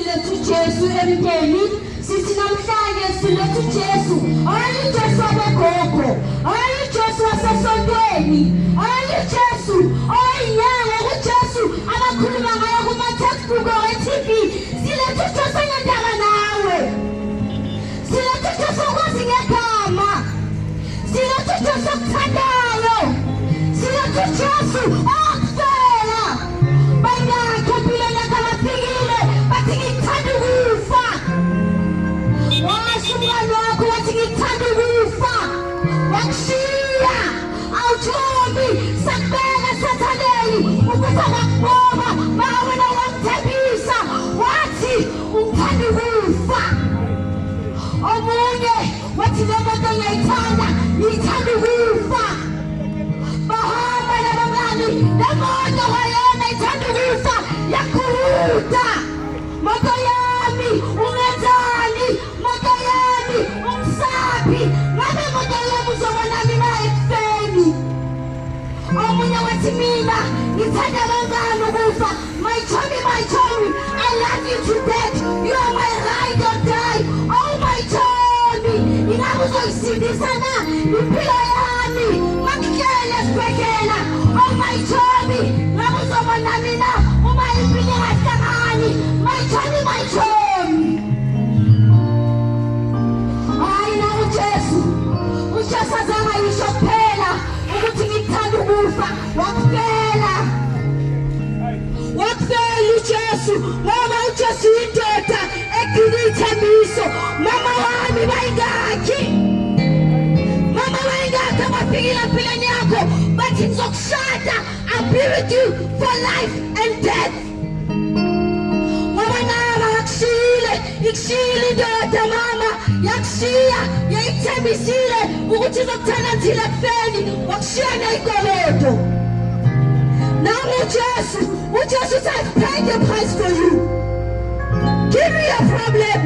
silethu Jesu emnteni sithi namhlanje silethu Jesu hayi Jesu wabegogo hayi Jesu wasesontweni hayi Jesu oyinyanga uJesu abakhuluma ngayo kuma textbook or-TV silethu Jesu ngendaba nawe silethu Jesu okwazi ngegama silethu Jesu okuthandayo silethu Jesu okufela bayakho empilweni yakho abafikile bathi ngikuthanda ukufa washo umngane wakho wathi ngikuthanda ukufa wakushiya awuthombi sakubeka sathaneni ukufa kwakuboma maka wena wamthembisa wathi ungithanda ukufa omunye wathi le moto ngiyayithanda ngiyithanda ukufa bahamba nabangani le moto wayona ithanda ukufa yakhuda moto yami ungenzani moto yami umsaphi ngabe moto yami uzobona mina ekufeni omunye wathi mina ngithanda kangani ukufa my Tommy I love you to death you are my ride or die oh my Tommy ingabe uzoyisindisa na impilo yami makutshele sibhekela oh my Tommy ngabe uzobona mina uma impilo ingahlangani my Tommy hayi na uJesu azama yisho kuphela ukuthi ngikuthanda ukufa wakupela uJesu ngoba uJesu indoda egcina ithembiso mama wami bayingakhi abafikile empilweni yakho bathi ngizokushada I'll be with you for life and death ngoba nama yakushile ikushile indoda mama yakushiya yayithembisile ukuthi izokuthanda until ekufeni wakushiya ney'koloto now uJesu said I've paid the price for you give me your problem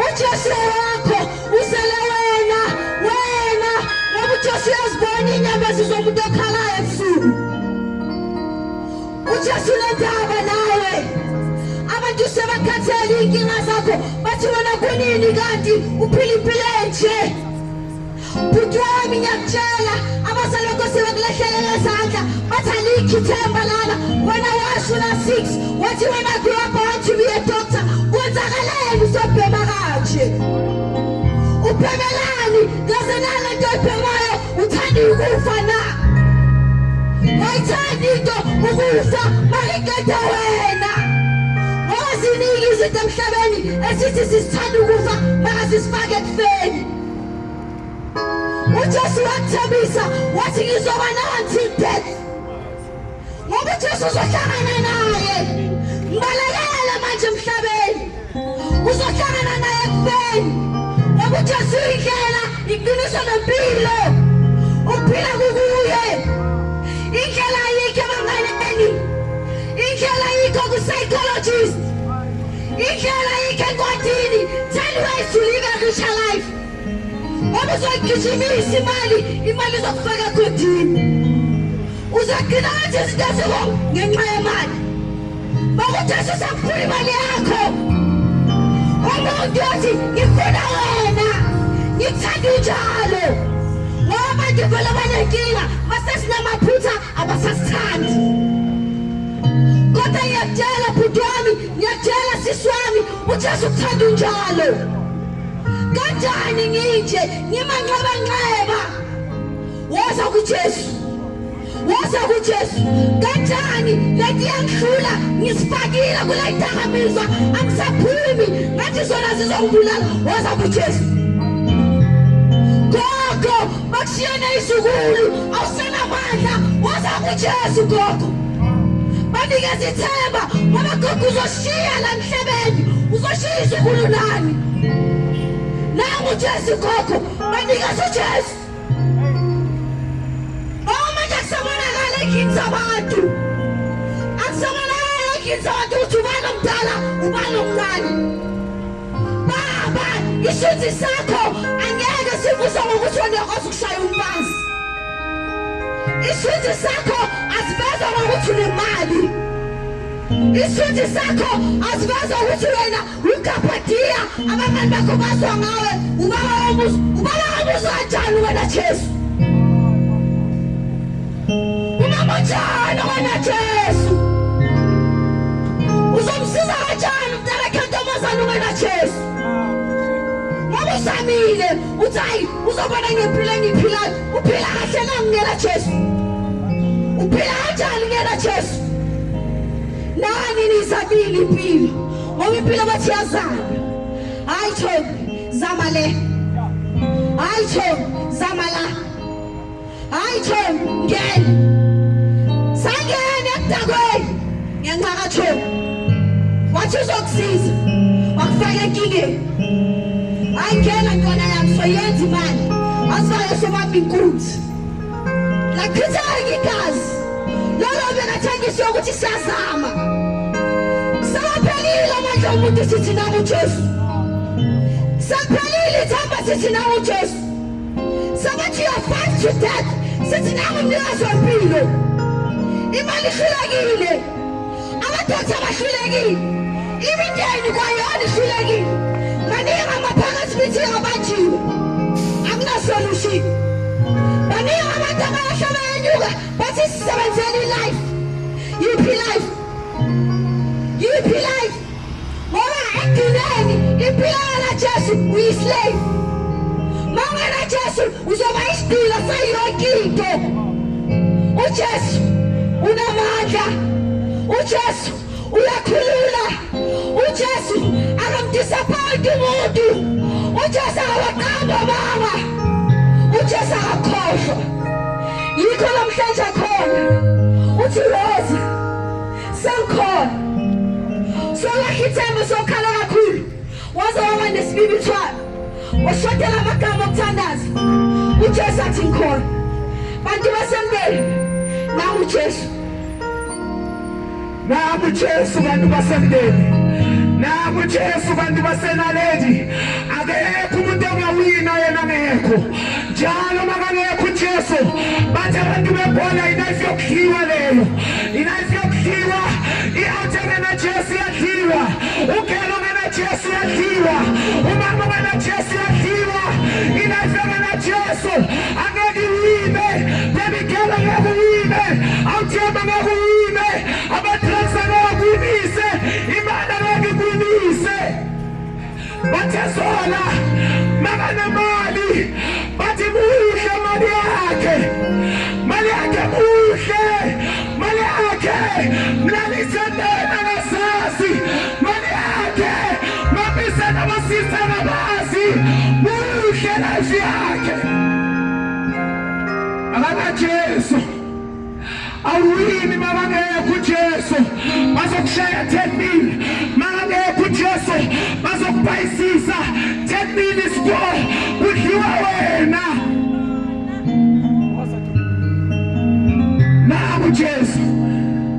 uJesu wakho usele wena ngoba uJesu uyazibona inyama zizomuntu okhalayo ebusuku uJesu lendaba nawe abantu sebakhathele inkinga zakho bathi wena kunini kanti uphila impilo enje bhuti wami ngiyakutshela abasaloko sebakulahlelela ezandla bathi alikho ithemba lana wena washo na 6 wathi wena grew up I want to be a doctor kwenzakaleni uzobhema kanje ubhemelani ngaze nale nto oyibhemayo uthanda ukufa na wayithanda into ukufa makingeda wena ngoba ziningi izinto emhlabeni esithi sisithanda ukufa makasisifake ekufeni uJesu wakuthembisa wathi ngizoba nawe until death ngoba uJesu uzohlangana naye mbalekele manje emhlabeni uzohlangana naye ekufeni ngoba uJesu indlela iqiniso nempilo uphila kukuye indlela ayikho ebanganeni indlela ayikho ku-psychologist indlela ayikho encwadini 10 ways to live a richer life ngoba uzoyigijimisa imali izokufaka egodini uzagcina wenza izinto ezibongo ngenxa yemali ngoba uJesu usakuphula imali yakho umuntu othi ngifuna wena ngikuthanda unjalo ngoba abantu vele banenkinga masesinamaphutha abasasithandi kodwa ngiyakutshela bhuti wami ngiyakutshela sisi wami uJesu ukuthanda unjalo kanjani nginje ngimanxebanxeba woza kuJesu kanjani leti yangihlula ngisifakile kule dakamizwa angisaphumi ngathi zona zizongibulala woza kuJesu gogo bakushiyene izukulu awusenamandla woza kuJesu gogo banikeza ithemba ngoba gogo uzoshiya la emhlabeni uzoshiya izukulu nani nangu uJesu gogo banikeza uJesu manje akusabonakala ey'khini zabantu akusabonakala ey'khini zabantu ukuthi ubani omdala ubani omncane baba isithunzi sakho angeke sivuze ngokuthi wena uyakwazi ukushaya umfazi isithunzi sakho asiveza ngokuthi unemali isithunzi sakho asiveza ukuthi wena ukapatia abangani bakho bazwa ngawe ubaba womuzi kanjani wena Jesu ubaba njani wena Jesu uzomsiza kanjani umntana kantombazane wena Jesu ngoba usamile uthi hayi uzobona ngempilo engiphilayo uphila kahle ngangena Jesu uphila kanjani ngena Jesu nani nisabili impilo ngoba impilo bathi yazana hayi Thobi zama le hayi Thobi zama la hayi Thobi ngena sangena ekudakweni ngiyanqaka Thobi wathi uzokusiza wakufaka enkingeni hayi ngena ntwana yami soyenza imali asifake sobamba inkunzi lakhithanga igazi lolo bengathengisa ukuthi siyazama saphelile amandla omuntu sithi nawe uJesu saphelile ithemba sithi nawe uJesu sabathi you fight to death sithi nawe umnikazi wempilo imali ihlulekile amadoda abahlulekile imindeni kwayona ihlulekile baningi amaphakathi bithi ngabanjiwe akunasolution baningi abantu abayahlala enyuka bathi sisebenzele life yiphi life ngoba ekugcineni impilo kaJesu uyislave mama kaJesu uzoba isidila sayonke into uJesu unamandla uJesu uyakhulula uJesu akamdisappoint umuntu uJesu akawaqamba mama uJesu akakhohlwa yikho namhlanje khona uthi woza sengikhona solahla ithemba sokhala kakhulu waze waba nesibibithwana washotela amagama okuthandaza uJesu athi ngikhona bantu basembele nawe uJesu namu Jesu bantu basemndeni namu Jesu bantu basenaledi akekho umuntu ongawina yena ngekho njalo makangekho uJesu bathi abantu bebhola inazi yokudliwa leyo inazi yokudliwa ihathengena Jesu yadliwa ugelo ngena Jesu yadliwa umama ngena Jesu yadliwa inazi ngena Jesu angeke uwine baby gelo ngeke uwine awuthemba ngeke uwine abathasanakwinise imana ngakukwinise bathasola makanemali bathi muhle mali yakhe muhle mali yakhe mlalisendena nasasi mali yakhe mabisana basisa nabazi muhle lafi yakhe akaka Jesu awuwini makangekho uJesu bazokushaya 10,000 makangekho uJesu bazokubhayisisa 10,000 store kudliwa wena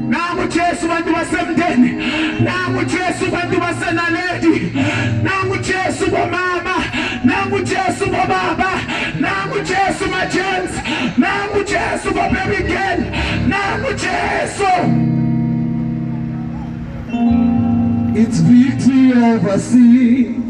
namu Jesu bantu basemndeni namu Jesu bantu basenaledi namu Jesu bomama namu Jesu bobaba namu Jesu majens namu Jesu baby girl namu Jesu. It's victory over sin.